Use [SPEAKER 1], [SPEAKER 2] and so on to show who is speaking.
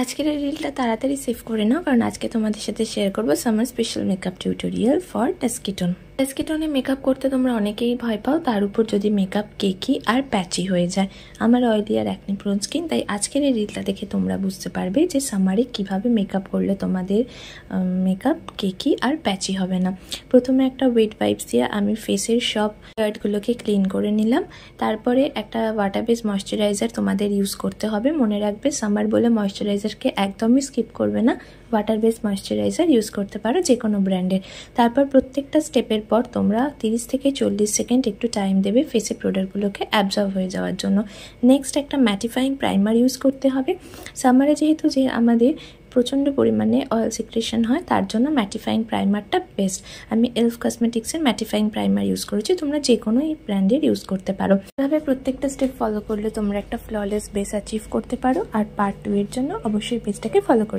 [SPEAKER 1] আজকের এই রিলটা তাড়াতাড়ি সেভ করে নাও, কারণ আজকে তোমাদের সাথে শেয়ার করবো summer special makeup tutorial for dusky tone. ডেস্কিটনে মেকআপ করতে তোমরা অনেকেই ভয় পাও, তার উপর যদি মেকআপ কেকি আর প্যাচি হয়ে যায়। আমার অয়েলি আর অ্যাকনি প্রোন স্কিন, তাই আজকের এই রিলটা দেখে তোমরা বুঝতে পারবে যে সামারে কিভাবে মেকআপ করলে তোমাদের মেকআপ কেকি আর প্যাচি হবে না। প্রথমে একটা ওয়েট ওয়াইপস দিয়ে আমি ফেসের সব ডার্টগুলোকে ক্লিন করে নিলাম। তারপরে একটা ওয়াটার বেস ময়শ্চারাইজার তোমাদের ইউজ করতে হবে। মনে রাখবে সামার বলে ময়শ্চারাইজারকে একদমই স্কিপ করবে না, ওয়াটার বেস ময়শ্চারাইজার ইউজ করতে পারো যে কোনো ব্র্যান্ডের। তারপর প্রত্যেকটা স্টেপের পর তোমরা 30 থেকে 40 সেকেন্ড একটু টাইম দেবে ফেসে প্রোডাক্টগুলোকে অ্যাবজর্ব হয়ে যাওয়ার জন্য। নেক্সট একটা ম্যাটিফাইং প্রাইমার ইউজ করতে হবে। সামারে যেহেতু যে আমাদের প্রচণ্ড পরিমাণে অয়েল সিক্রেশন হয়, তার জন্য ম্যাটিফাইং প্রাইমারটা বেস্ট। আমি এলফ কসমেটিক্সের ম্যাটিফাইং প্রাইমার ইউজ করেছি, তোমরা যে কোনো এই ব্র্যান্ডের ইউজ করতে পারো। এভাবে প্রত্যেকটা স্টেপ ফলো করলে তোমরা একটা ফ্ললেস বেস অ্যাচিভ করতে পারো। আর পার্ট 2 এর জন্য অবশ্যই পেজটাকে ফলো করে